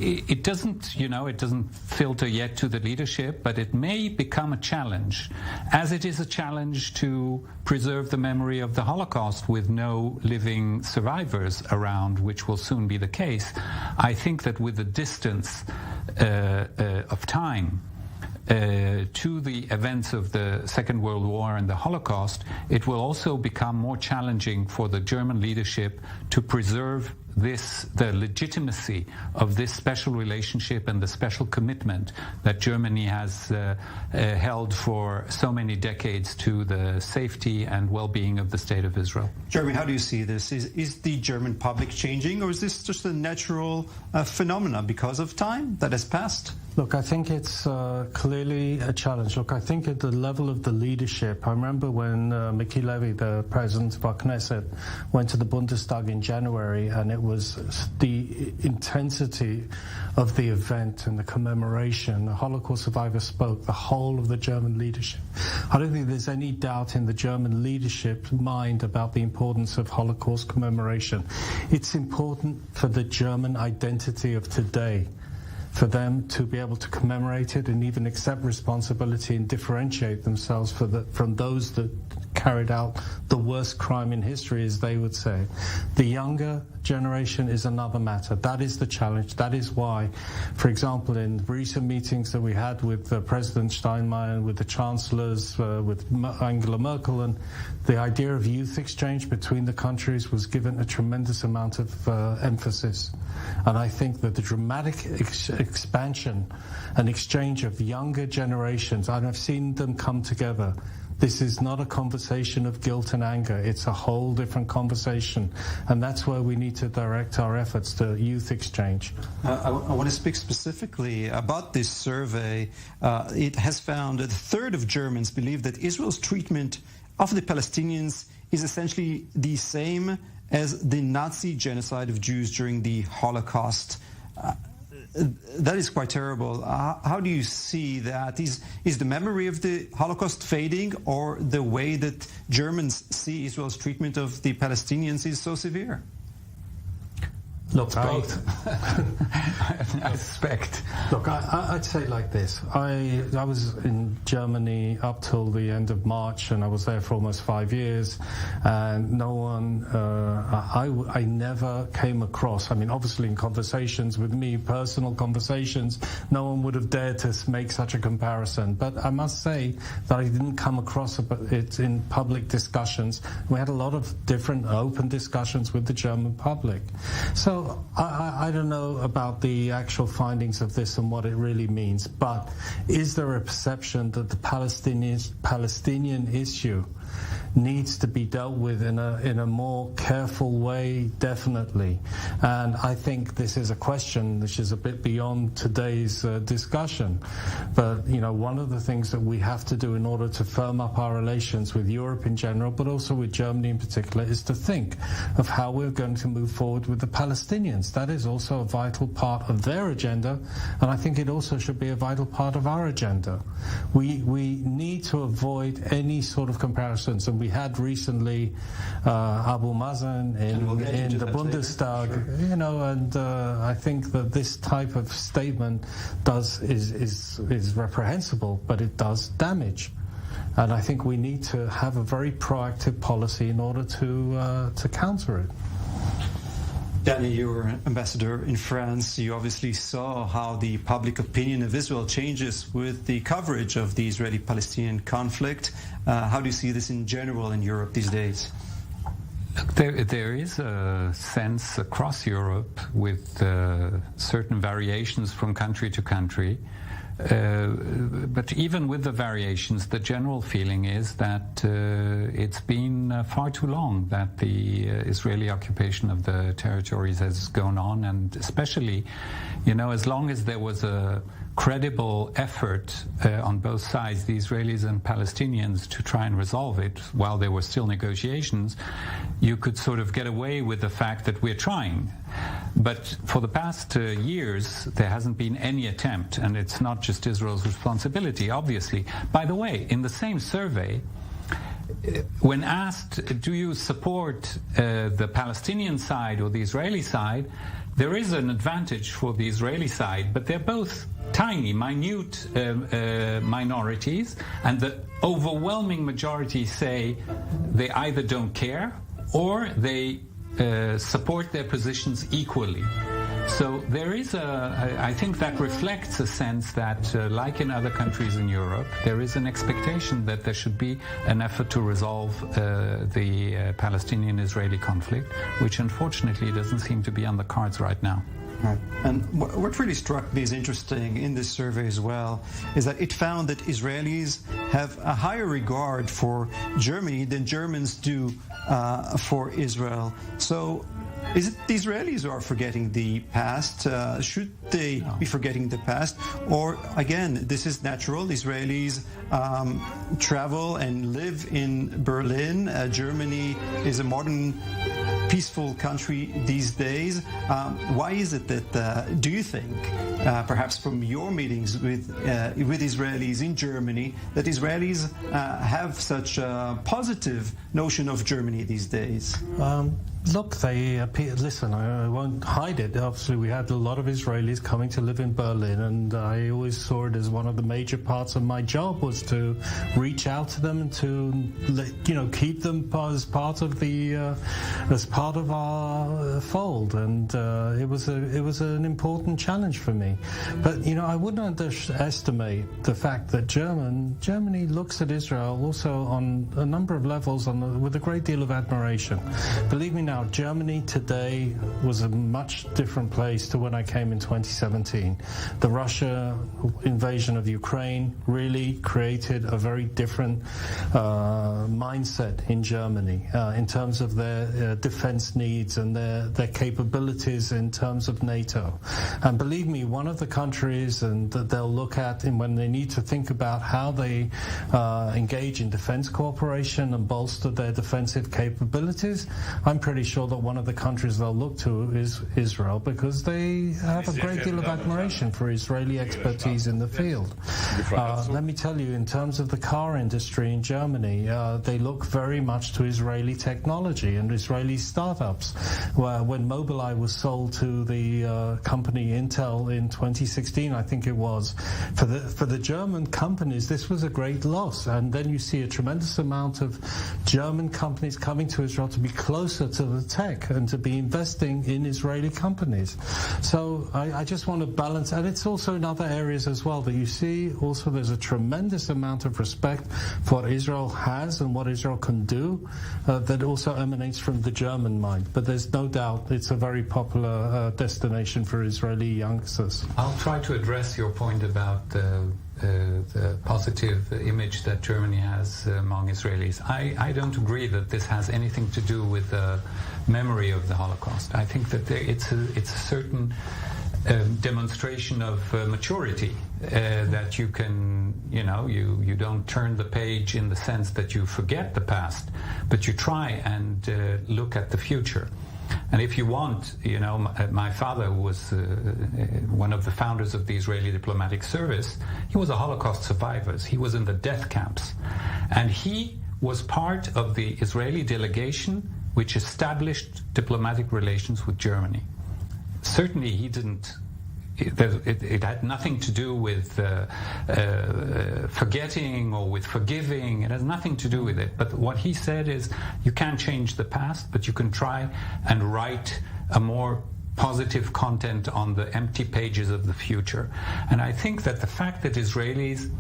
it doesn't, it doesn't filter yet to the leadership, but it may become a challenge, as it is a challenge to preserve the memory of the Holocaust with no living survivors around, which will soon be the case. I think that with the distance of time to the events of the Second World War and the Holocaust, it will also become more challenging for the German leadership to preserve the legitimacy of this special relationship and the special commitment that Germany has held for so many decades to the safety and well-being of the State of Israel. Jeremy, how do you see this? Is the German public changing, or is this just a natural phenomena because of time that has passed? Look, I think it's clearly a challenge. Look, I think at the level of the leadership, I remember when Miki Levy, the president of our Knesset, went to the Bundestag in January, and it was the intensity of the event and the commemoration. The Holocaust survivors spoke, the whole of the German leadership. I don't think there's any doubt in the German leadership's mind about the importance of Holocaust commemoration. It's important for the German identity of today, for them to be able to commemorate it and even accept responsibility and differentiate themselves from those that carried out the worst crime in history, as they would say. The younger generation is another matter. That is the challenge. That is why, for example, in recent meetings that we had with President Steinmeier and with the chancellors, with Angela Merkel, and the idea of youth exchange between the countries was given a tremendous amount of emphasis. And I think that the dramatic expansion and exchange of younger generations, and I've seen them come together. This is not a conversation of guilt and anger. It's a whole different conversation. And that's where we need to direct our efforts to youth exchange. I want to speak specifically about this survey. It has found that a third of Germans believe that Israel's treatment of the Palestinians is essentially the same as the Nazi genocide of Jews during the Holocaust. That is quite terrible. How do you see that? Is the memory of the Holocaust fading, or the way that Germans see Israel's treatment of the Palestinians is so severe? Look, both. I suspect. Look, I'd say like this. I was in Germany up till the end of March, and I was there for almost 5 years. And no one, I never came across, I mean, obviously in conversations with me, personal conversations, no one would have dared to make such a comparison. But I must say that I didn't come across it in public discussions. We had a lot of different open discussions with the German public. So I don't know about the actual findings of this and what it really means, but is there a perception that the Palestinian issue needs to be dealt with in a more careful way? Definitely. And I think this is a question which is a bit beyond today's discussion. But, one of the things that we have to do in order to firm up our relations with Europe in general, but also with Germany in particular, is to think of how we're going to move forward with the Palestinians. That is also a vital part of their agenda, and I think it also should be a vital part of our agenda. We need to avoid any sort of comparisons, and we had recently Abu Mazen in the Bundestag, sure. And I think that this type of statement is reprehensible, but it does damage. And I think we need to have a very proactive policy in order to counter it. Danny, you were ambassador in France. You obviously saw how the public opinion of Israel changes with the coverage of the Israeli-Palestinian conflict. How do you see this in general in Europe these days? There is a sense across Europe with certain variations from country to country. But even with the variations, the general feeling is that it's been far too long that the Israeli occupation of the territories has gone on, and especially, as long as there was a credible effort on both sides, the Israelis and Palestinians, to try and resolve it while there were still negotiations, you could sort of get away with the fact that we're trying. But for the past years, there hasn't been any attempt, and it's not just Israel's responsibility, obviously. By the way, in the same survey, when asked, do you support the Palestinian side or the Israeli side, there is an advantage for the Israeli side, but they're both tiny, minute minorities, and the overwhelming majority say they either don't care or they support their positions equally. So there is I think that reflects a sense that, like in other countries in Europe, there is an expectation that there should be an effort to resolve the Palestinian-Israeli conflict, which unfortunately doesn't seem to be on the cards right now. Right. And what really struck me as interesting in this survey as well is that it found that Israelis have a higher regard for Germany than Germans do for Israel. So is it the Israelis who are forgetting the past? Should they be forgetting the past? Or, again, this is natural. Israelis travel and live in Berlin. Germany is a modern, peaceful country these days. Why is it that, do you think, perhaps from your meetings with Israelis in Germany, that Israelis have such a positive notion of Germany these days? Look, they appear. Listen, I won't hide it. Obviously, we had a lot of Israelis coming to live in Berlin, and I always saw it as one of the major parts of my job was to reach out to them and to, keep them as part of our fold. And it was an important challenge for me. But I wouldn't underestimate the fact that Germany looks at Israel also on a number of levels with a great deal of admiration. Believe me now, Germany today was a much different place to when I came in 2017. The Russia invasion of Ukraine really created a very different mindset in Germany in terms of their defense needs and their capabilities in terms of NATO. And believe me, one of the countries that they'll look at when they need to think about how they engage in defense cooperation and bolster their defensive capabilities, I'm pretty sure that one of the countries they'll look to is Israel, because they have a great deal of admiration for Israeli expertise in the field. Let me tell you, in terms of the car industry in Germany, they look very much to Israeli technology and Israeli startups. When Mobileye was sold to the company Intel in 2016, I think it was, for the German companies, this was a great loss. And then you see a tremendous amount of German companies coming to Israel to be closer to the tech and to be investing in Israeli companies. So I just want to balance, and it's also in other areas as well that you see also there's a tremendous amount of respect for what Israel has and what Israel can do that also emanates from the German mind. But there's no doubt it's a very popular destination for Israeli youngsters. I'll try to address your point about the positive image that Germany has among Israelis. I don't agree that this has anything to do with the memory of the Holocaust. I think that it's a certain demonstration of maturity that you can, you don't turn the page in the sense that you forget the past, but you try and look at the future. And if you want, my father was one of the founders of the Israeli diplomatic service. He was a Holocaust survivor. He was in the death camps. And he was part of the Israeli delegation which established diplomatic relations with Germany. Certainly he didn't. It had nothing to do with forgetting or with forgiving. It has nothing to do with it. But what he said is, you can't change the past, but you can try and write a more positive content on the empty pages of the future. And I think that the fact that Israelis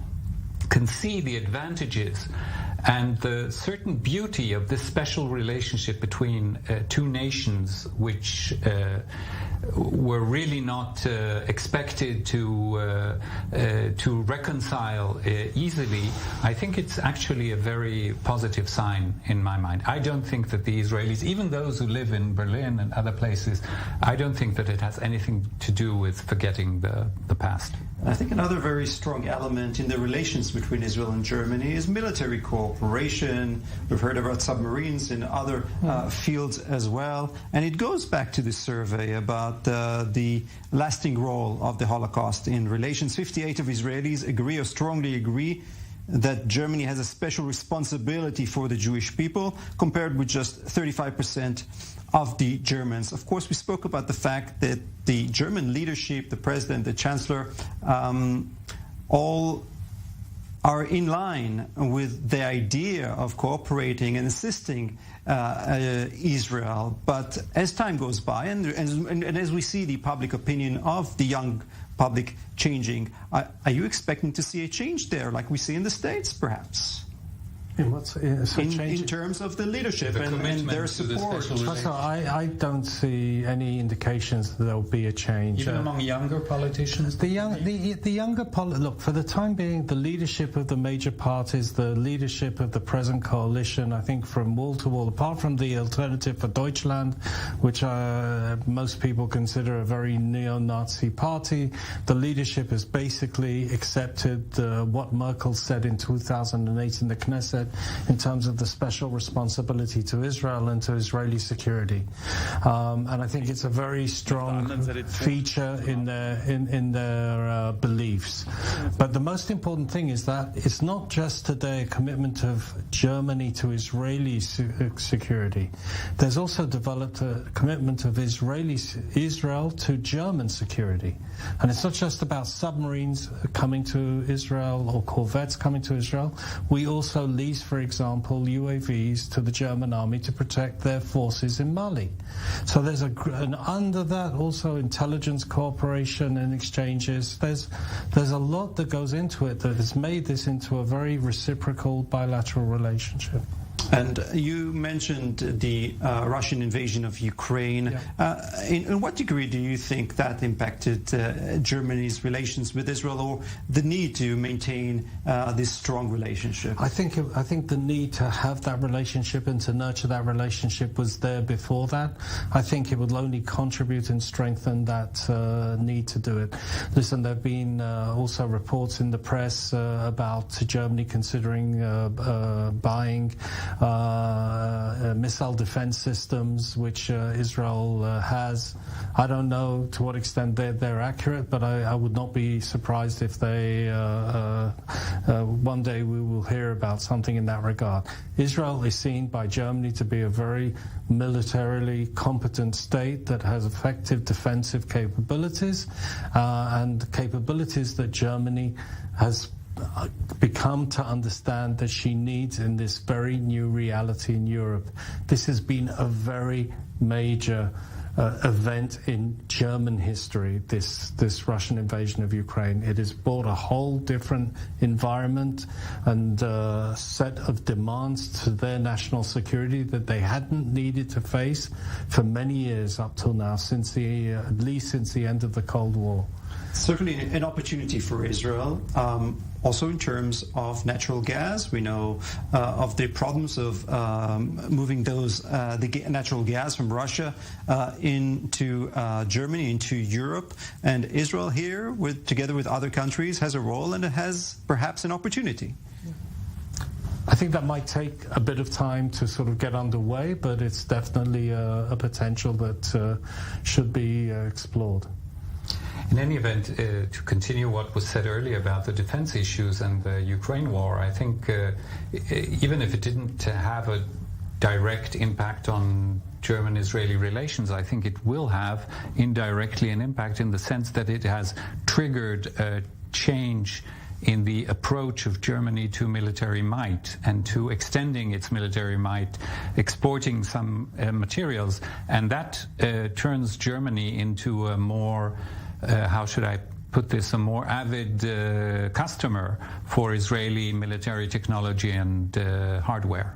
can see the advantages and the certain beauty of this special relationship between two nations which were really not expected to reconcile easily, I think it's actually a very positive sign in my mind. I don't think that the Israelis, even those who live in Berlin and other places, I don't think that it has anything to do with forgetting the past. I think another very strong element in the relations between Israel and Germany is military cooperation. We've heard about submarines in other fields as well. And it goes back to this survey about the lasting role of the Holocaust in relations. 58% of Israelis agree or strongly agree that Germany has a special responsibility for the Jewish people, compared with just 35% of the Germans. Of course, we spoke about the fact that the German leadership, the president, the chancellor, all are in line with the idea of cooperating and assisting Israel. But as time goes by, and as we see the public opinion of the young public changing, are you expecting to see a change there, like we see in the States, perhaps? In terms of the leadership and their support. I don't see any indications that there will be a change. Even among younger politicians? The younger look, for the time being, the leadership of the major parties, the leadership of the present coalition, I think from wall to wall, apart from the Alternative for Deutschland, which most people consider a very neo-Nazi party, the leadership has basically accepted what Merkel said in 2008 in the Knesset, in terms of the special responsibility to Israel and to Israeli security, and I think it's a very strong feature in their beliefs. But the most important thing is that it's not just today a commitment of Germany to Israeli security. There's also developed a commitment of Israel to German security, and it's not just about submarines coming to Israel or corvettes coming to Israel. We also lease, for example, UAVs to the German army to protect their forces in Mali. So there's and under that also intelligence cooperation and exchanges. There's a lot that goes into it that has made this into a very reciprocal bilateral relationship. And you mentioned the Russian invasion of Ukraine. Yeah. In what degree do you think that impacted Germany's relations with Israel, or the need to maintain this strong relationship? I think the need to have that relationship and to nurture that relationship was there before that. I think it would only contribute and strengthen that need to do it. Listen, there have been also reports in the press about Germany considering buying missile defense systems, which Israel has. I don't know to what extent they're accurate, but I would not be surprised if they one day we will hear about something in that regard. Israel is seen by Germany to be a very militarily competent state that has effective defensive capabilities and capabilities that Germany has become to understand that she needs in this very new reality in Europe. This has been a very major event in German history, this Russian invasion of Ukraine. It has brought a whole different environment and set of demands to their national security that they hadn't needed to face for many years up till now, at least since the end of the Cold War. Certainly an opportunity for Israel. Also in terms of natural gas, we know of the problems of moving the natural gas from Russia into Germany, into Europe. And Israel here, together with other countries, has a role, and it has perhaps an opportunity. I think that might take a bit of time to sort of get underway, but it's definitely a potential that should be explored. In any event, to continue what was said earlier about the defense issues and the Ukraine war, I think even if it didn't have a direct impact on German-Israeli relations, I think it will have indirectly an impact in the sense that it has triggered a change in the approach of Germany to military might and to extending its military might, exporting some materials, and that turns Germany into a more how should I put this, a more avid customer for Israeli military technology and hardware.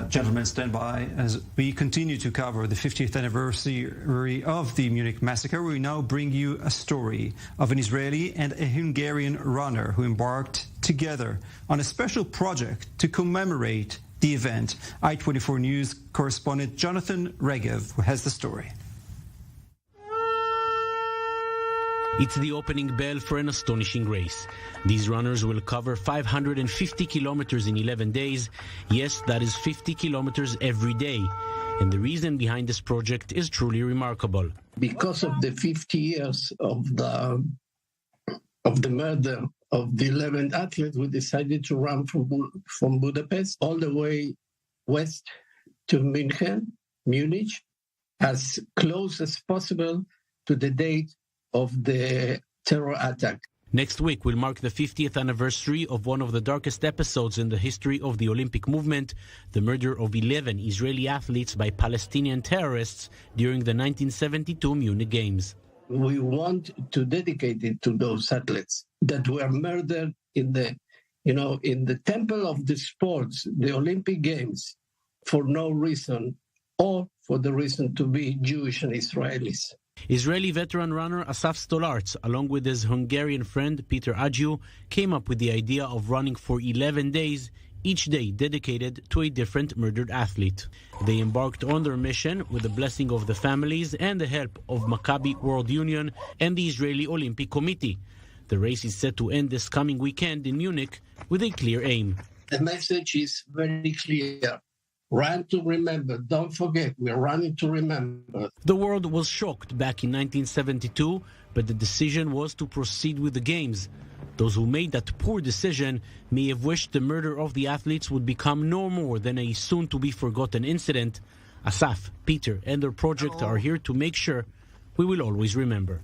Gentlemen, stand by as we continue to cover the 50th anniversary of the Munich massacre. We now bring you a story of an Israeli and a Hungarian runner who embarked together on a special project to commemorate the event. I-24 News correspondent Jonathan Regev has the story. It's the opening bell for an astonishing race. These runners will cover 550 kilometers in 11 days. Yes, that is 50 kilometers every day. And the reason behind this project is truly remarkable. Because of the 50 years of the murder of the 11 athletes, we decided to run from Budapest all the way west to Munich, as close as possible to the date of the terror attack. Next week will mark the 50th anniversary of one of the darkest episodes in the history of the Olympic movement, the murder of 11 Israeli athletes by Palestinian terrorists during the 1972 Munich Games. We want to dedicate it to those athletes that were murdered in the temple of the sports, the Olympic Games, for no reason, or for the reason to be Jewish and Israelis. Israeli veteran runner Asaf Stolarz, along with his Hungarian friend Peter Agiu, came up with the idea of running for 11 days, each day dedicated to a different murdered athlete. They embarked on their mission with the blessing of the families and the help of Maccabi World Union and the Israeli Olympic Committee. The race is set to end this coming weekend in Munich with a clear aim. The message is very clear. Run to remember. Don't forget, we're running to remember. The world was shocked back in 1972, but the decision was to proceed with the Games. Those who made that poor decision may have wished the murder of the athletes would become no more than a soon-to-be-forgotten incident. Asaf, Peter, and their project are here to make sure we will always remember.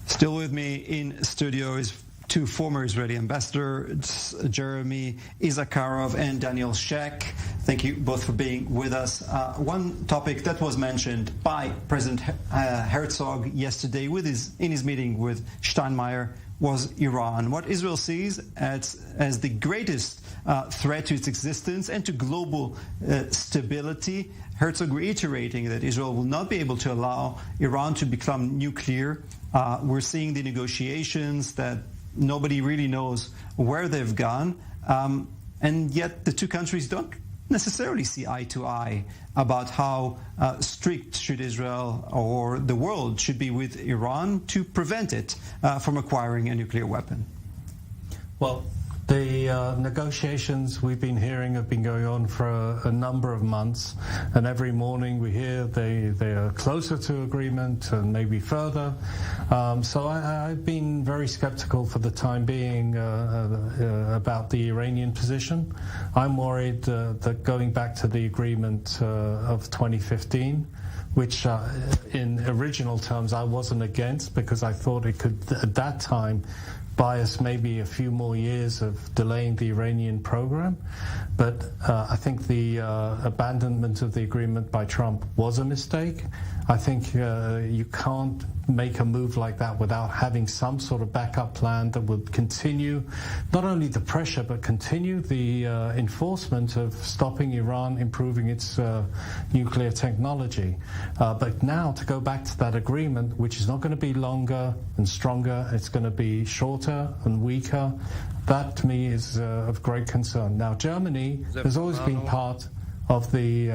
Still with me in studio is two former Israeli ambassadors, Jeremy Issakarov and Daniel Sheck. Thank you both for being with us. One topic that was mentioned by President Herzog yesterday in his meeting with Steinmeier was Iran. What Israel sees as the greatest threat to its existence and to global stability. Herzog reiterating that Israel will not be able to allow Iran to become nuclear. We're seeing the negotiations that nobody really knows where they've gone, and yet the two countries don't necessarily see eye to eye about how strict should Israel or the world should be with Iran to prevent it from acquiring a nuclear weapon. Well, the negotiations we've been hearing have been going on for a number of months, and every morning we hear they are closer to agreement and maybe further. So I've been very skeptical for the time being about the Iranian position. I'm worried that going back to the agreement of 2015, which in original terms I wasn't against, because I thought it could at that time buy us maybe a few more years of delaying the Iranian program. But I think the abandonment of the agreement by Trump was a mistake. I think you can't make a move like that without having some sort of backup plan that would continue not only the pressure but continue the enforcement of stopping Iran improving its nuclear technology. But now to go back to that agreement, which is not going to be longer and stronger, it's going to be shorter and weaker, that to me is of great concern. Now Germany has always been part of the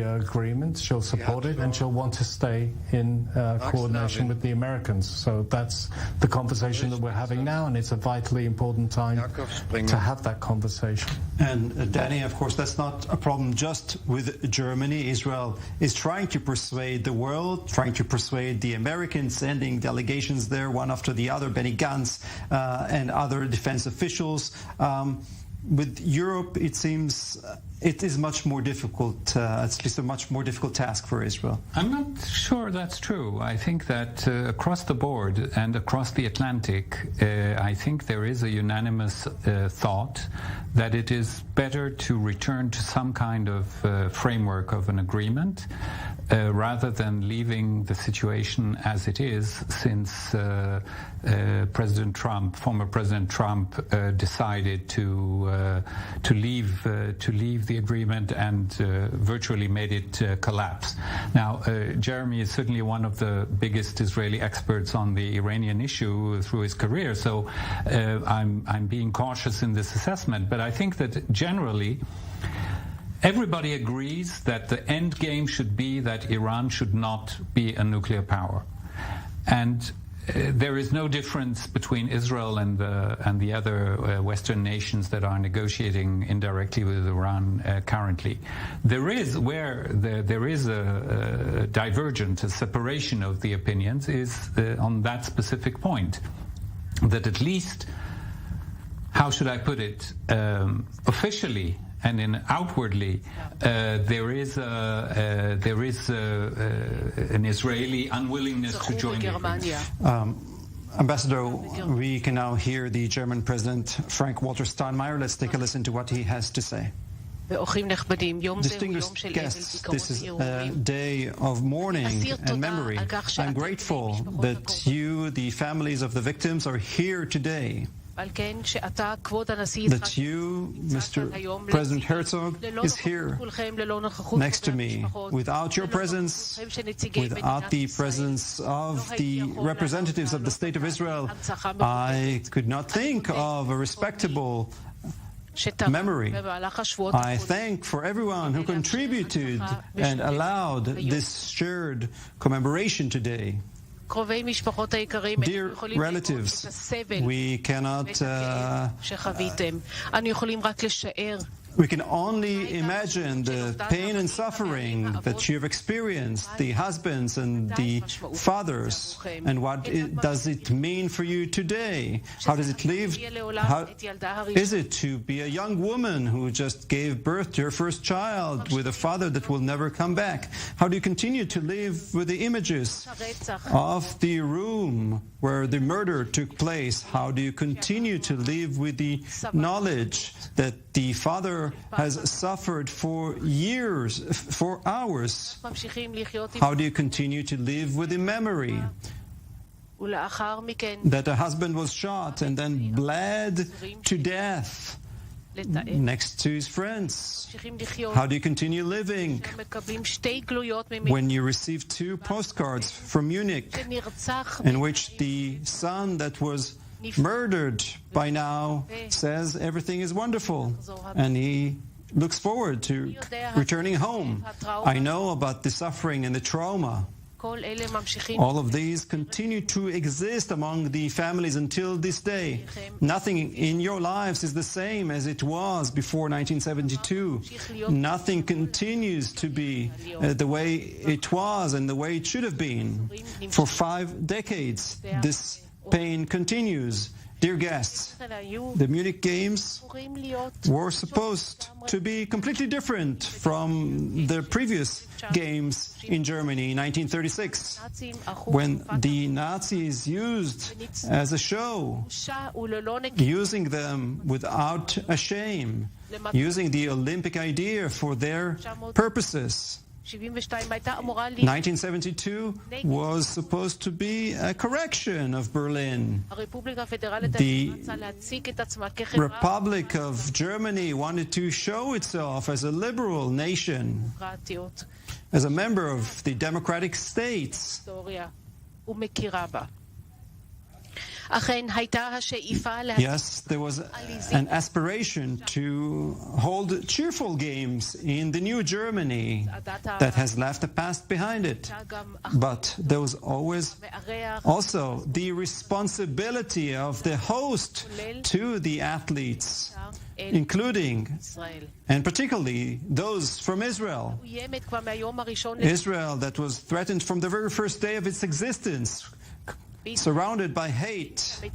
agreement. She'll support it, and she'll want to stay in coordination with the Americans. So that's the conversation that we're having now, and it's a vitally important time to have that conversation. And Danny, of course, that's not a problem just with Germany. Israel is trying to persuade the world, trying to persuade the Americans, sending delegations there, one after the other, Benny Gantz and other defense officials. With Europe, it seems it is much more difficult, at least a much more difficult task for Israel. I'm not sure that's true. I think that across the board and across the Atlantic, I think there is a unanimous thought that it is better to return to some kind of framework of an agreement rather than leaving the situation as it is, since former President Trump decided to leave the agreement and virtually made it collapse. Now, Jeremy is certainly one of the biggest Israeli experts on the Iranian issue through his career, so I'm being cautious in this assessment. But I think that generally everybody agrees that the end game should be that Iran should not be a nuclear power. And there is no difference between Israel and the other Western nations that are negotiating indirectly with Iran currently. There is a divergence, a separation of the opinions is on that specific point, that at least, how should I put it, officially and outwardly, there is an Israeli unwillingness to join the agreement. Ambassador, we can now hear the German President Frank-Walter Steinmeier. Let's take a listen to what he has to say. Distinguished guests, this is a day of mourning and memory. I'm grateful that you, the families of the victims, are here today. That you, Mr. President Herzog, is here next to me. Without your presence, without the presence of the representatives of the State of Israel, I could not think of a respectable memory. I thank for everyone who contributed and allowed this shared commemoration today. Dear relatives, we cannot we can only imagine the pain and suffering that you have experienced, the husbands and the fathers, and what does it mean for you today? How does it live? How is it to be a young woman who just gave birth to her first child with a father that will never come back? How do you continue to live with the images of the room where the murder took place? How do you continue to live with the knowledge that the father has suffered for years, for hours? How do you continue to live with the memory that a husband was shot and then bled to death next to his friends? How do you continue living when you receive two postcards from Munich in which the son that was murdered by now says everything is wonderful and he looks forward to returning home? I know about the suffering and the trauma. All of these continue to exist among the families until this day. Nothing in your lives is the same as it was before 1972. Nothing continues to be the way it was and the way it should have been. For 5 decades, this pain continues. Dear guests, the Munich Games were supposed to be completely different from the previous games in Germany in 1936, when the Nazis used as a show, using them without a shame, using the Olympic idea for their purposes. 1972 was supposed to be a correction of Berlin. The Republic of Germany wanted to show itself as a liberal nation, as a member of the democratic states. Yes, there was an aspiration to hold cheerful games in the new Germany that has left the past behind it. But there was always also the responsibility of the host to the athletes, including and particularly those from Israel. Israel that was threatened from the very first day of its existence, surrounded by hate. The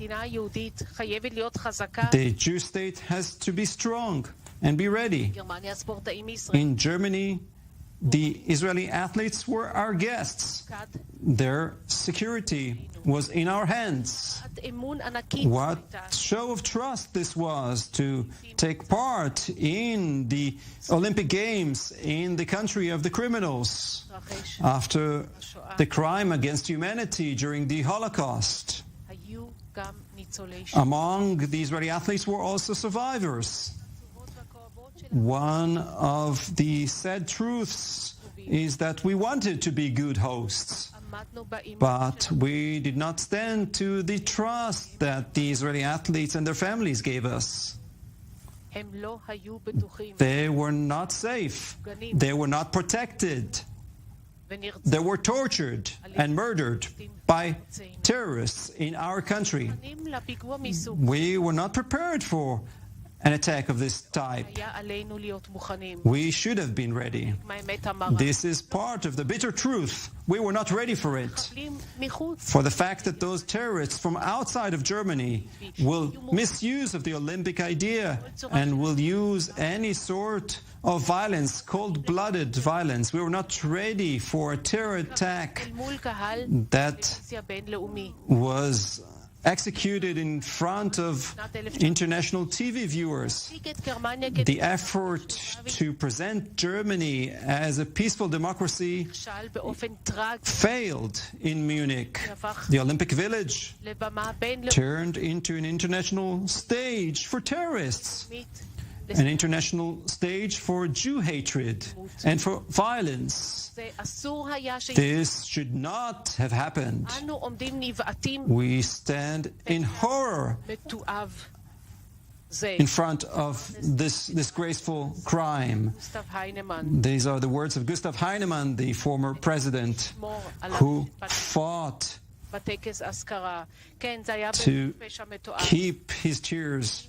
Jewish state has to be strong and be ready. In Germany, the Israeli athletes were our guests. Their security was in our hands. What show of trust this was to take part in the Olympic Games in the country of the criminals after the crime against humanity during the Holocaust. Among the Israeli athletes were also survivors. One of the sad truths is that we wanted to be good hosts, but we did not stand to the trust that the Israeli athletes and their families gave us. They were not safe. They were not protected. that were tortured and murdered by terrorists in our country. We were not prepared for an attack of this type. We should have been ready. This is part of the bitter truth. We were not ready for it. For the fact that those terrorists from outside of Germany will misuse of the Olympic idea and will use any sort of violence, cold-blooded violence. We were not ready for a terror attack that was executed in front of international TV viewers. The effort to present Germany as a peaceful democracy failed in Munich. The Olympic Village turned into an international stage for terrorists, an international stage for Jew hatred and for violence. This should not have happened. We stand in horror in front of this disgraceful crime. These are the words of Gustav Heinemann, the former president, who fought to keep his tears.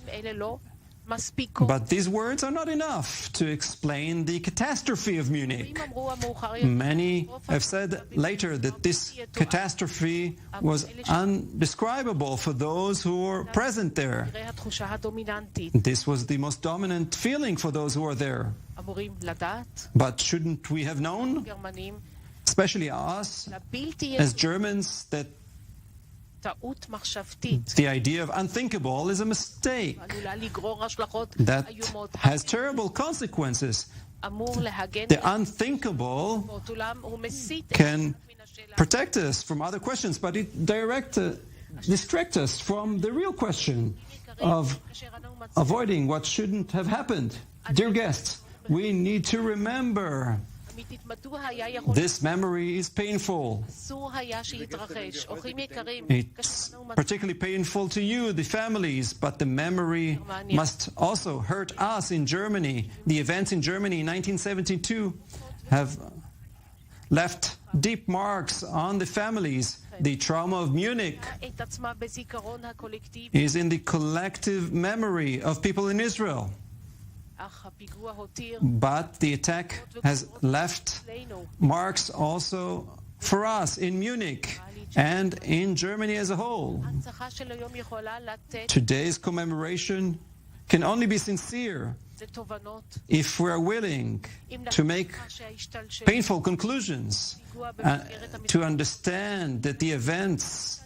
But these words are not enough to explain the catastrophe of Munich. Many have said later that this catastrophe was undescribable for those who were present there. This was the most dominant feeling for those who were there. But shouldn't we have known, especially us as Germans, that the idea of unthinkable is a mistake that has terrible consequences. The unthinkable can protect us from other questions, but it distracts us from the real question of avoiding what shouldn't have happened. Dear guests, we need to remember. This memory is painful. It's particularly painful to you, the families, but the memory must also hurt us in Germany. The events in Germany in 1972 have left deep marks on the families. The trauma of Munich is in the collective memory of people in Israel. But the attack has left marks also for us in Munich and in Germany as a whole. Today's commemoration can only be sincere if we are willing to make painful conclusions, to understand that the events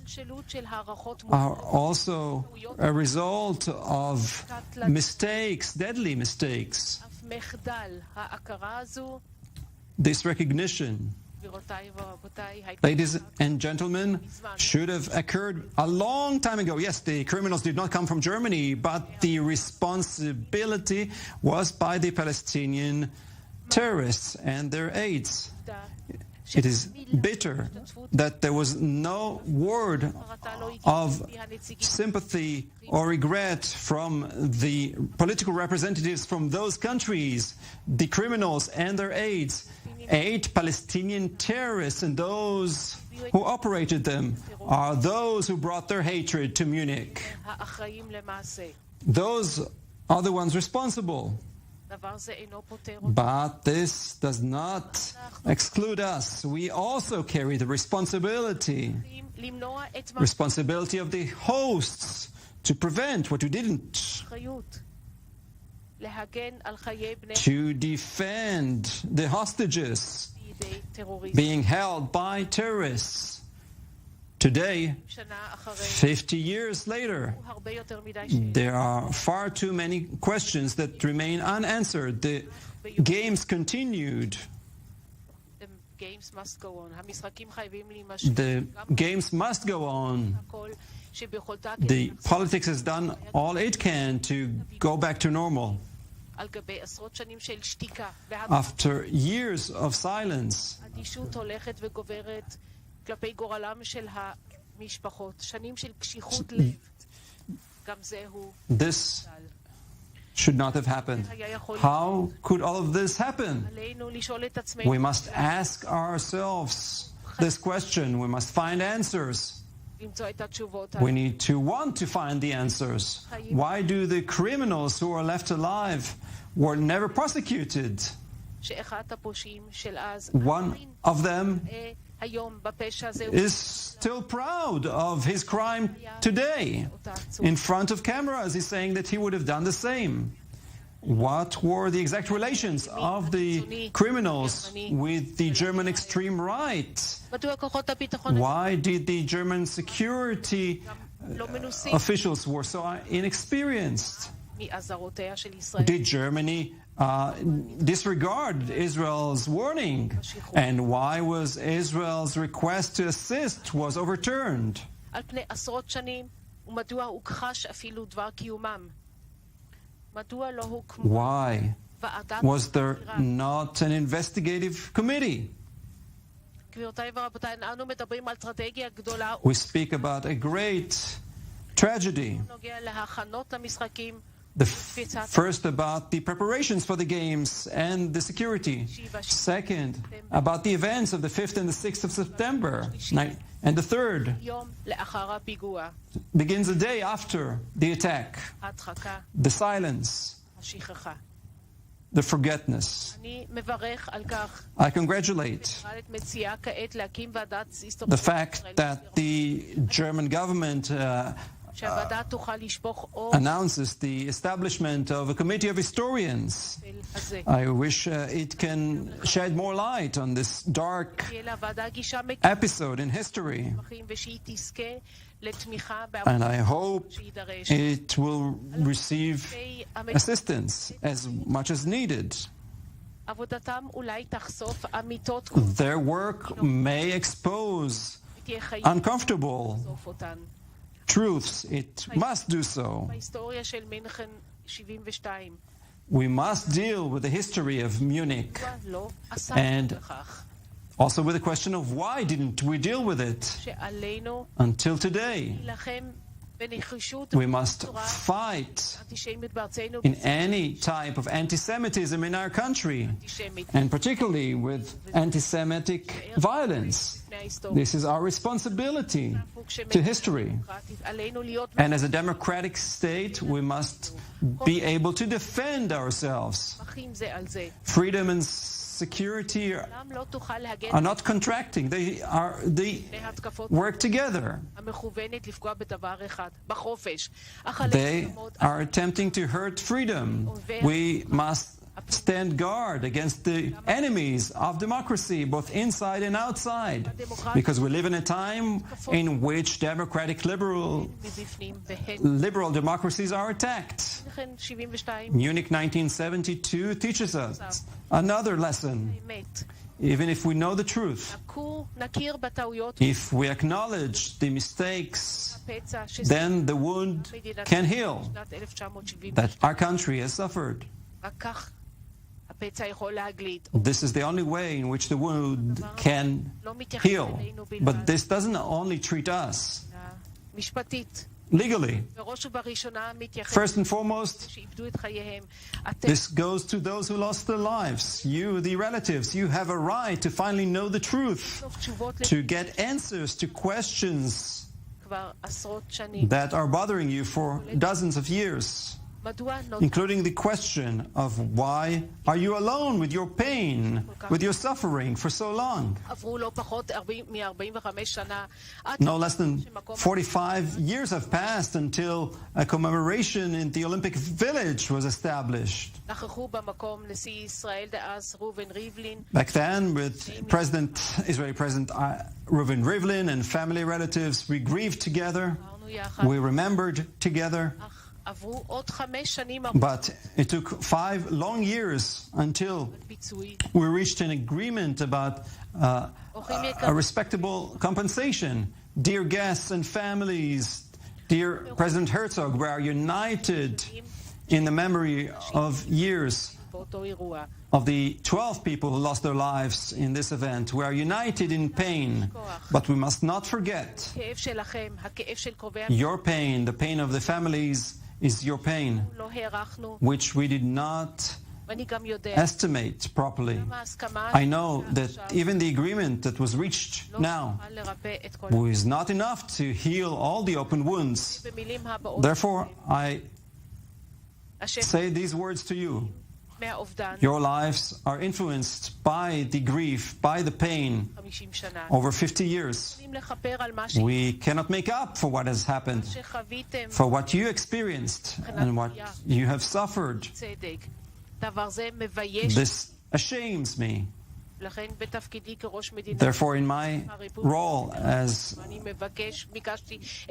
are also a result of mistakes, deadly mistakes. This recognition, ladies and gentlemen, should have occurred a long time ago. Yes, the criminals did not come from Germany, but the responsibility was by the Palestinian terrorists and their aides. It is bitter that there was no word of sympathy or regret from the political representatives from those countries, the criminals and their aides. 8 Palestinian terrorists and those who operated them are those who brought their hatred to Munich. Those are the ones responsible. But this does not exclude us. We also carry the responsibility of the hosts to prevent what we didn't, to defend the hostages being held by terrorists. Today, 50 years later, there are far too many questions that remain unanswered. The games continued. The games must go on. The politics has done all it can to go back to normal. After years of silence, this should not have happened. How could all of this happen? We must ask ourselves this question. We must find answers. We need to want to find the answers. Why do the criminals who are left alive were never prosecuted? One of them is still proud of his crime today. In front of cameras, he's saying that he would have done the same. What were the exact relations of the criminals with the German extreme right? Why did the German security officials were so inexperienced? Did Germany disregard Israel's warning? And why was Israel's request to assist was overturned? Why was there not an investigative committee? We speak about a great tragedy. First, about the preparations for the games and the security. Second, about the events of the 5th and the 6th of September. And the third begins the day after the attack. The silence, the forgetfulness. I congratulate the fact that the German government announces the establishment of a committee of historians. I wish it can shed more light on this dark episode in history. And I hope it will receive assistance as much as needed. Their work may expose uncomfortable truths. It must do so. We must deal with the history of Munich and also with the question of why didn't we deal with it until today. We must fight in any type of anti-Semitism in our country, and particularly with anti-Semitic violence. This is our responsibility to history. And as a democratic state, we must be able to defend ourselves. Freedom and security are not contracting. They work together. They are attempting to hurt freedom. We must stand guard against the enemies of democracy, both inside and outside, because we live in a time in which democratic liberal democracies are attacked. Munich 1972 teaches us another lesson. Even if we know the truth, if we acknowledge the mistakes, then the wound can heal that our country has suffered. This is the only way in which the wound can heal. But this doesn't only treat us legally. First and foremost, this goes to those who lost their lives. You, the relatives, you have a right to finally know the truth, to get answers to questions that are bothering you for dozens of years, including the question of why are you alone with your pain, with your suffering for so long? No less than 45 years have passed until a commemoration in the Olympic Village was established. Back then, with Israeli President Reuven Rivlin and family relatives, we grieved together, we remembered together. But it took 5 long years until we reached an agreement about a respectable compensation. Dear guests and families, dear President Herzog, we are united in the memory of years of the 12 people who lost their lives in this event. We are united in pain, but we must not forget your pain, the pain of the families is your pain, which we did not estimate properly. I know that even the agreement that was reached now is not enough to heal all the open wounds. Therefore, I say these words to you. Your lives are influenced by the grief, by the pain over 50 years. We cannot make up for what has happened, for what you experienced and what you have suffered. This ashames me. Therefore, in my role as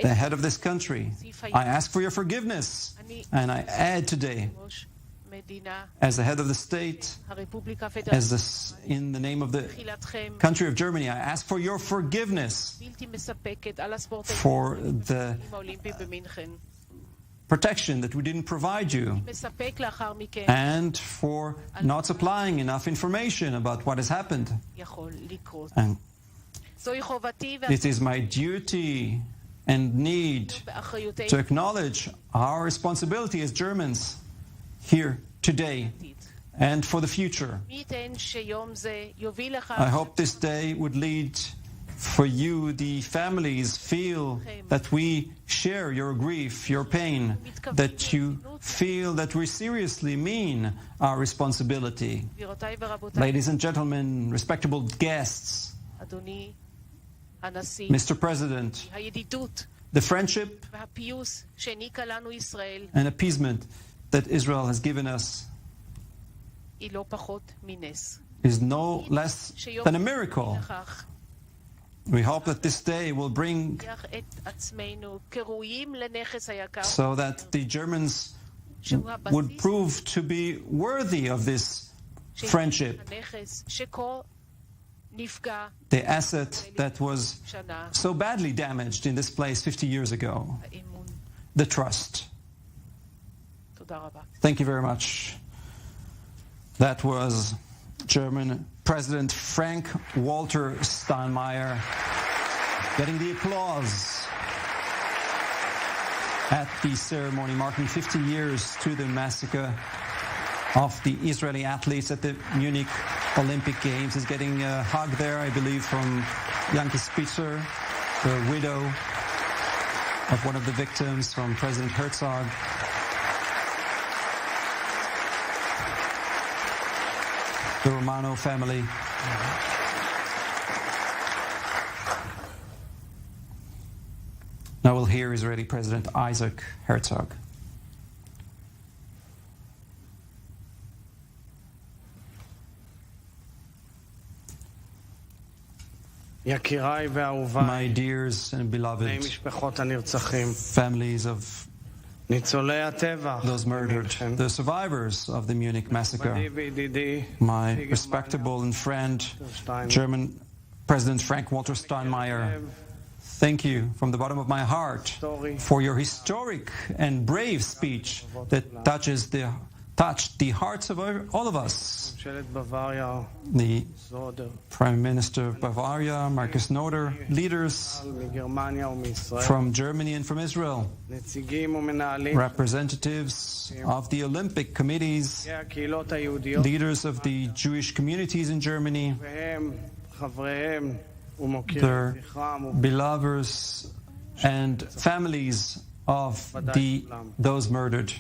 the head of this country, I ask for your forgiveness, and I add today, as the head of the state, in the name of the country of Germany, I ask for your forgiveness for the protection that we didn't provide you, and for not supplying enough information about what has happened. And it is my duty and need to acknowledge our responsibility as Germans here today and for the future. I hope this day would lead for you, the families, feel that we share your grief, your pain, that you feel that we seriously mean our responsibility. Ladies and gentlemen, respectable guests, Mr. President, the friendship and appeasement that Israel has given us is no less than a miracle. We hope that this day will bring so that the Germans would prove to be worthy of this friendship, the asset that was so badly damaged in this place 50 years ago, the trust. Thank you very much. That was German President Frank-Walter Steinmeier getting the applause at the ceremony marking 50 years to the massacre of the Israeli athletes at the Munich Olympic Games. He's getting a hug there, I believe, from Yanke Spitzer, the widow of one of the victims, from President Herzog. The Romano family. Now we'll hear Israeli President Isaac Herzog. My dears and beloved families of those murdered, the survivors of the Munich massacre, my respectable and friend, German President Frank-Walter Steinmeier, thank you from the bottom of my heart for your historic and brave speech that touched the hearts of all of us. The Prime Minister of Bavaria, Markus Noder, leaders from Germany and from Israel, representatives of the Olympic committees, leaders of the Jewish communities in Germany, their beloveds and families of those murdered.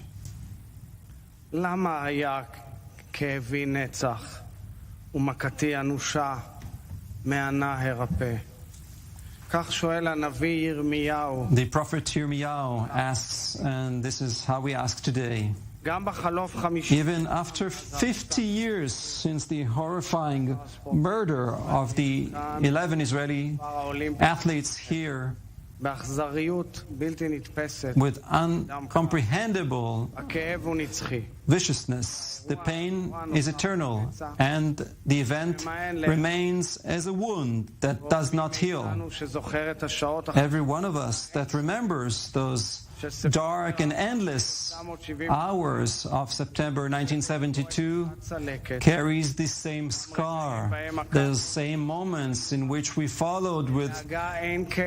למה היה כאבי נצח ומכתי אנושה מענה הרפא? כך שואל הנביא ירמיהו. The prophet Yirmiyahu asks, and this is how we ask today. גם בחלוף 50 Even after 50 years since the horrifying murder of the 11 Israeli athletes here, באכזריות בלתי נתפסת, with uncomprehendable הכאב הוא נצחי. viciousness, the pain is eternal, and the event remains as a wound that does not heal. Every one of us that remembers those dark and endless hours of September 1972 carries the same scar, the same moments in which we followed with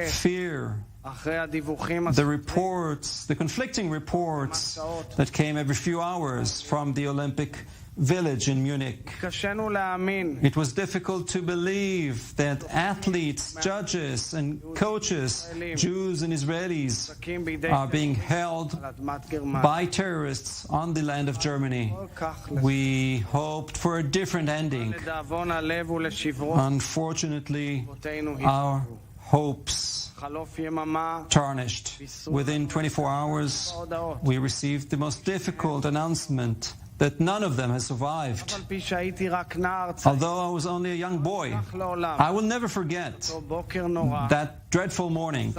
fear the reports, the conflicting reports that came every few hours from the Olympic Village in Munich. It was difficult to believe that athletes, judges and coaches, Jews and Israelis, are being held by terrorists on the land of Germany. We hoped for a different ending. Unfortunately, our hopes tarnished. Within 24 hours, we received the most difficult announcement that none of them has survived. Although I was only a young boy, I will never forget that dreadful morning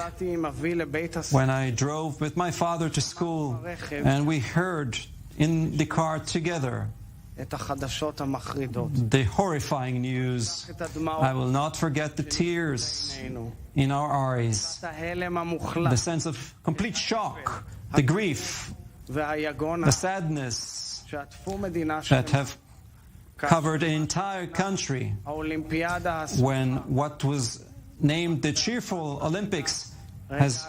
when I drove with my father to school and we heard in the car together the horrifying news. I will not forget the tears in our eyes, the sense of complete shock, the grief, the sadness that have covered an entire country when what was named the cheerful Olympics has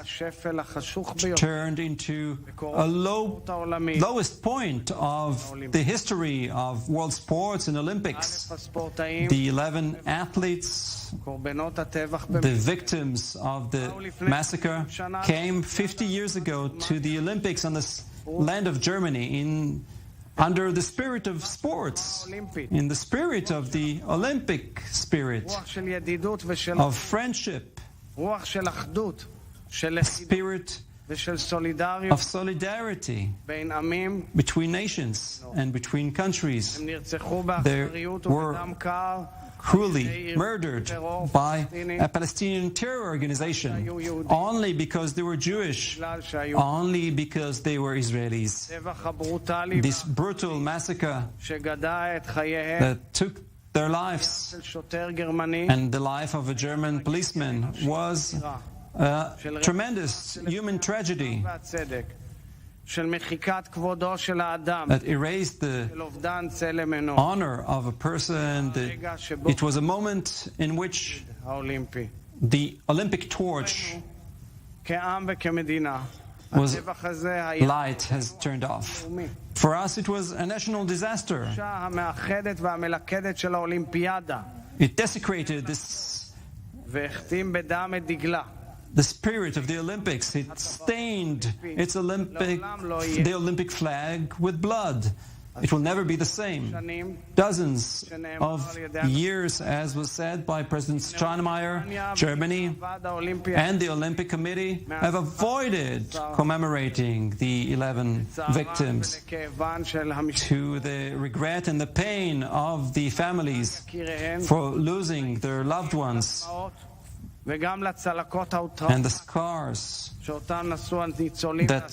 turned into a lowest point of the history of world sports and Olympics. The 11 athletes, the victims of the massacre, came 50 years ago to the Olympics on the land of Germany under the spirit of sports, in the spirit of the Olympic spirit, of friendship, a spirit of solidarity between nations and between countries. They were cruelly murdered by a Palestinian terror organization only because they were Jewish, only because they were Israelis. This brutal massacre that took their lives and the life of a German policeman was a tremendous human tragedy that erased the honor of a person. It was a moment in which the Olympic torch light has turned off. For us, it was a national disaster. It desecrated the spirit of the Olympics. It stained the Olympic flag with blood. It will never be the same. Dozens of years, as was said by President Steinmeier, Germany and the Olympic Committee have avoided commemorating the 11 victims, to the regret and the pain of the families for losing their loved ones, and the scars that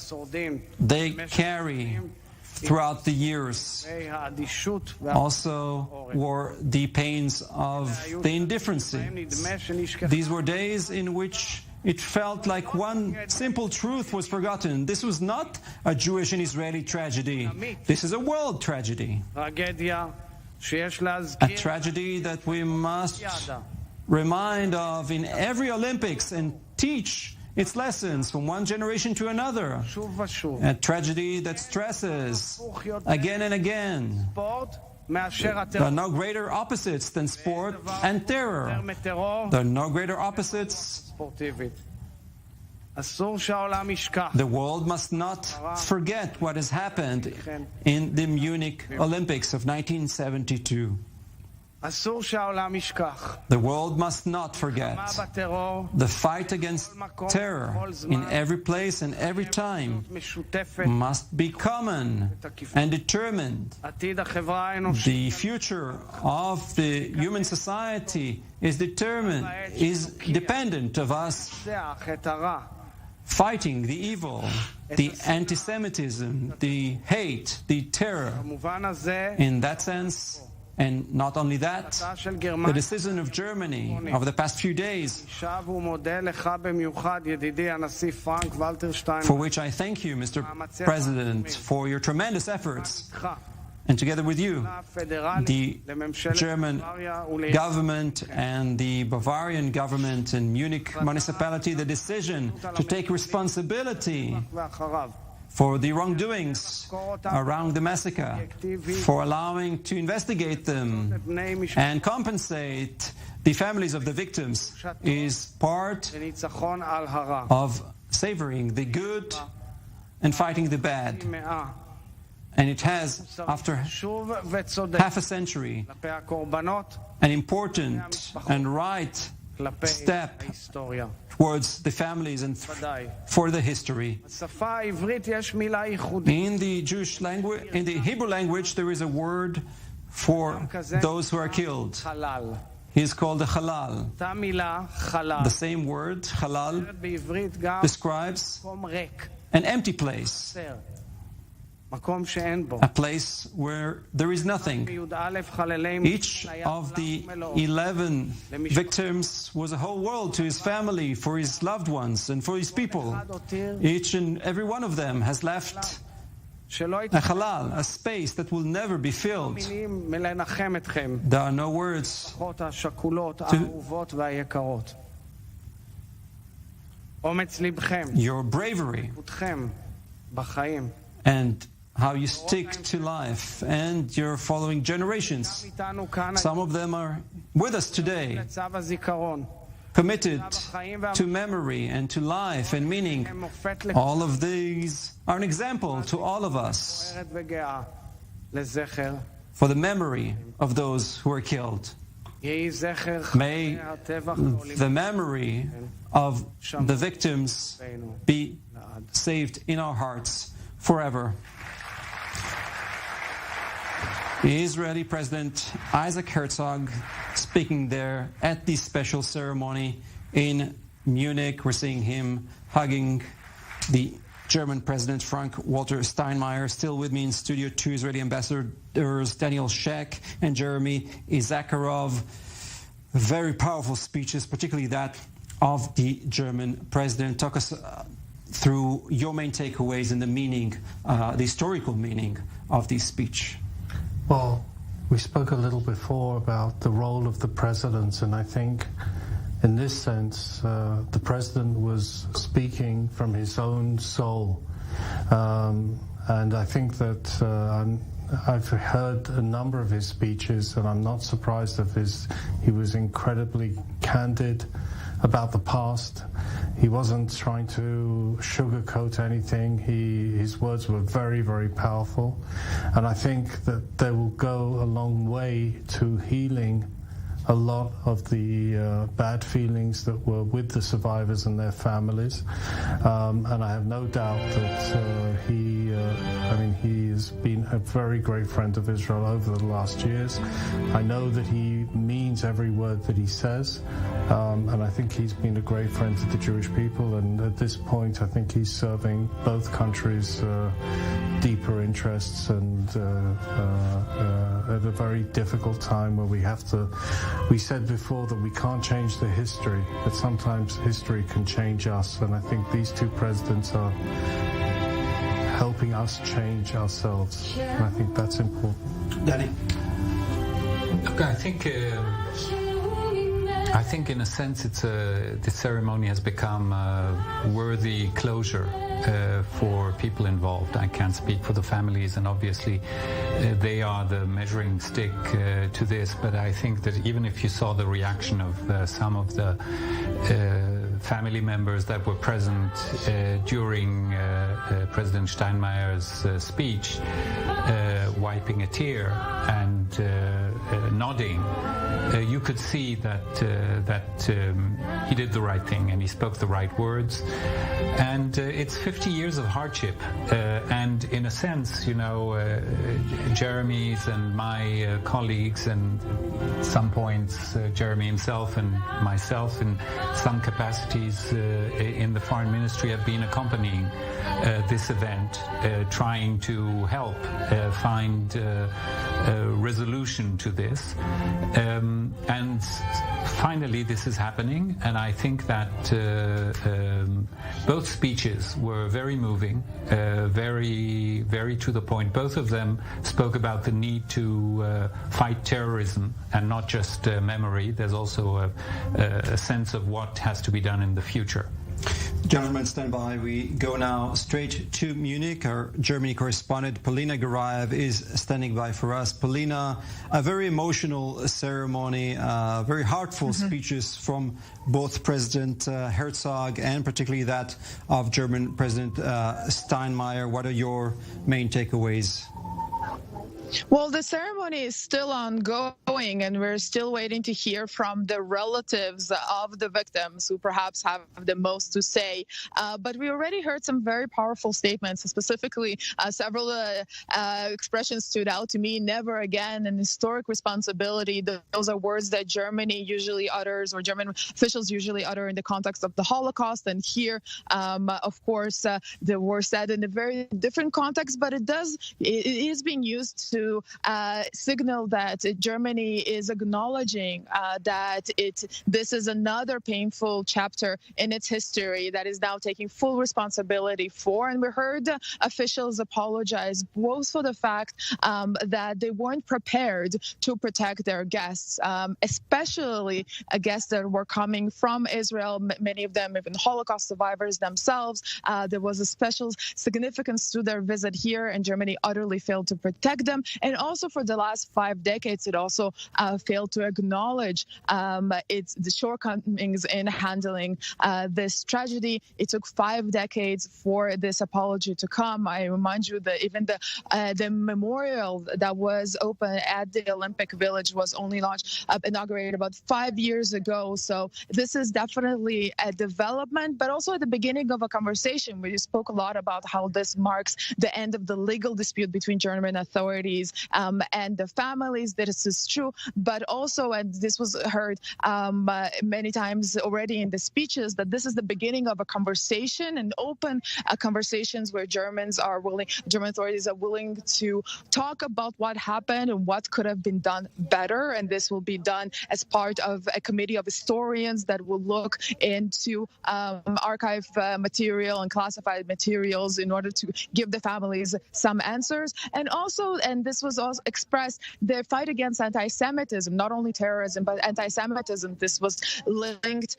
they carry throughout the years also were the pains of the indifference. These were days in which it felt like one simple truth was forgotten. This was not a Jewish and Israeli tragedy. This is a world tragedy. A tragedy that we must remind of in every Olympics and teach its lessons from one generation to another. A tragedy that stresses again and again there are no greater opposites than sport and terror. There are no greater opposites. The world must not forget what has happened in the Munich Olympics of 1972. The world must not forget. The fight against terror in every place and every time must be common and determined. The future of the human society is dependent of us fighting the evil, the anti-Semitism, the hate, the terror. In that sense, And not only that, the decision of Germany over the past few days, for which I thank you, Mr. President, for your tremendous efforts. And together with you, the German government and the Bavarian government and Munich municipality, the decision to take responsibility for the wrongdoings around the massacre, for allowing to investigate them and compensate the families of the victims, is part of savoring the good and fighting the bad. And it has, after half a century, an important and right step towards the families and for the history. In the Jewish language, in the Hebrew language, there is a word for those who are killed. He is called a halal. The same word, halal, describes an empty place. A place where there is nothing. Each of the 11 victims was a whole world to his family, for his loved ones, and for his people. Each and every one of them has left a halal, a space that will never be filled. There are no words your bravery and how you stick to life and your following generations. Some of them are with us today, committed to memory and to life and meaning. All of these are an example to all of us for the memory of those who were killed. May the memory of the victims be saved in our hearts forever. The Israeli President Isaac Herzog speaking there at this special ceremony in Munich. We're seeing him hugging the German President Frank-Walter Steinmeier. Still with me in studio, two Israeli ambassadors, Daniel Sheck and Jeremy Issacharoff. Very powerful speeches, particularly that of the German President. Talk us through your main takeaways and the meaning, the historical meaning of this speech. Well, we spoke a little before about the role of the president, and I think in this sense, the president was speaking from his own soul. And I think that I've heard a number of his speeches, and I'm not surprised of he was incredibly candid about the past. He wasn't trying to sugarcoat anything. His words were very, very powerful. And I think that they will go a long way to healing a lot of the bad feelings that were with the survivors and their families. And I have no doubt that he has been a very great friend of Israel over the last years. I know that he means every word that he says, and I think he's been a great friend to the Jewish people, and at this point I think he's serving both countries' deeper interests, and at a very difficult time where we said before that we can't change the history, but sometimes history can change us, and I think these two presidents are helping us change ourselves, and I think that's important. Danny? Look, I think in a sense the ceremony has become a worthy closure for people involved. I can't speak for the families, and obviously they are the measuring stick to this, but I think that even if you saw the reaction of some of the family members that were present during President Steinmeier's speech, wiping a tear and nodding, you could see that he did the right thing and he spoke the right words. And it's 50 years of hardship, and in a sense, Jeremy's and my colleagues, and some points Jeremy himself and myself in some capacities in the foreign ministry have been accompanying this event, trying to help find resolution to this. And finally, this is happening, and I think that both speeches were very moving, very, very to the point. Both of them spoke about the need to fight terrorism and not just memory. There's also a sense of what has to be done in the future. Gentlemen, stand by. We go now straight to Munich. Our Germany correspondent, Polina Garayev, is standing by for us. Polina, a very emotional ceremony, very heartful speeches from both President Herzog and particularly that of German President Steinmeier. What are your main takeaways? Well, the ceremony is still ongoing, and we're still waiting to hear from the relatives of the victims who perhaps have the most to say. But we already heard some very powerful statements, specifically several expressions stood out to me. Never again, an historic responsibility. Those are words that Germany usually utters, or German officials usually utter in the context of the Holocaust. And here, of course, they were said in a very different context, but it is being used to signal that Germany is acknowledging that this is another painful chapter in its history that is now taking full responsibility for. And we heard officials apologize both for the fact that they weren't prepared to protect their guests, especially guests that were coming from Israel, many of them even Holocaust survivors themselves. There was a special significance to their visit here, and Germany utterly failed to protect them. And also for the last 5 decades, it also failed to acknowledge the shortcomings in handling this tragedy. It took 5 decades for this apology to come. I remind you that even the memorial that was open at the Olympic Village was only inaugurated about 5 years ago. So this is definitely a development, but also at the beginning of a conversation. We spoke a lot about how this marks the end of the legal dispute between German authorities and the families. This is true, but also, and this was heard many times already in the speeches, that this is the beginning of a conversation, and open conversations where German authorities are willing to talk about what happened and what could have been done better. And this will be done as part of a committee of historians that will look into archive material and classified materials in order to give the families some answers. And also, and this was also expressed, the fight against anti-Semitism, not only terrorism, but anti-Semitism. This was linked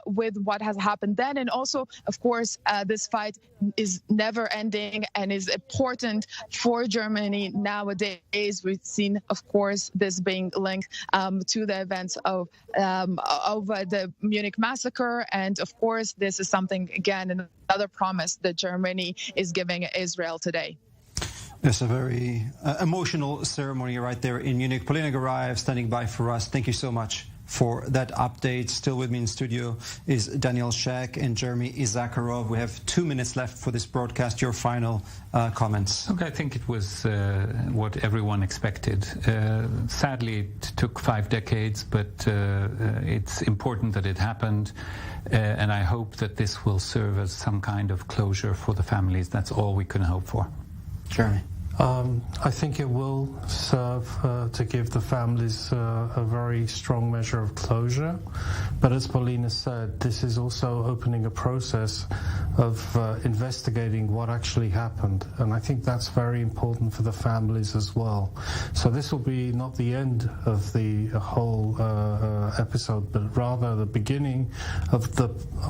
with what has happened then. And also, of course, this fight is never ending and is important for Germany nowadays. We've seen, of course, this being linked to the events of the Munich massacre. And of course, this is something, again, another promise that Germany is giving Israel today. It's a very emotional ceremony right there in Munich. Polina Garayev standing by for us. Thank you so much for that update. Still with me in studio is Daniel Shek and Jeremy Issakarov. We have 2 minutes left for this broadcast. Your final comments. Okay, I think it was what everyone expected. Sadly, it took 5 decades, but it's important that it happened. And I hope that this will serve as some kind of closure for the families. That's all we can hope for. Jeremy. I think it will serve to give the families a very strong measure of closure. But as Polina said, this is also opening a process of investigating what actually happened. And I think that's very important for the families as well. So this will be not the end of the whole episode, but rather the beginning of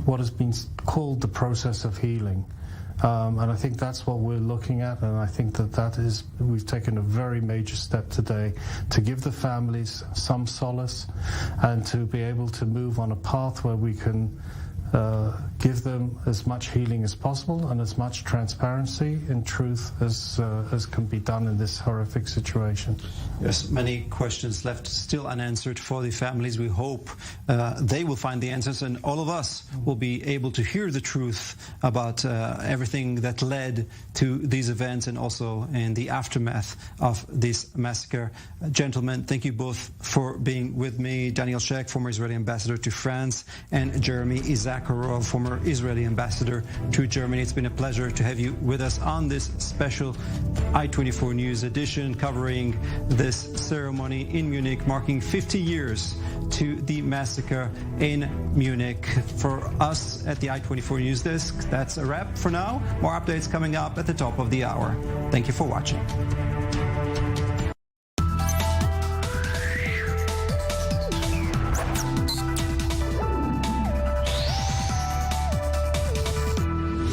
what has been called the process of healing. And I think that's what we're looking at, and I think we've taken a very major step today to give the families some solace and to be able to move on a path where we can give them as much healing as possible and as much transparency and truth as can be done in this horrific situation. Yes, many questions left still unanswered for the families. We hope they will find the answers, and all of us will be able to hear the truth about everything that led to these events and also in the aftermath of this massacre. Gentlemen, thank you both for being with me. Daniel Shek, former Israeli ambassador to France, and Jeremy Issakarov, Makarov, former Israeli ambassador to Germany. It's been a pleasure to have you with us on this special I-24 News edition covering this ceremony in Munich, marking 50 years to the massacre in Munich. For us at the I-24 News Desk, that's a wrap for now. More updates coming up at the top of the hour. Thank you for watching.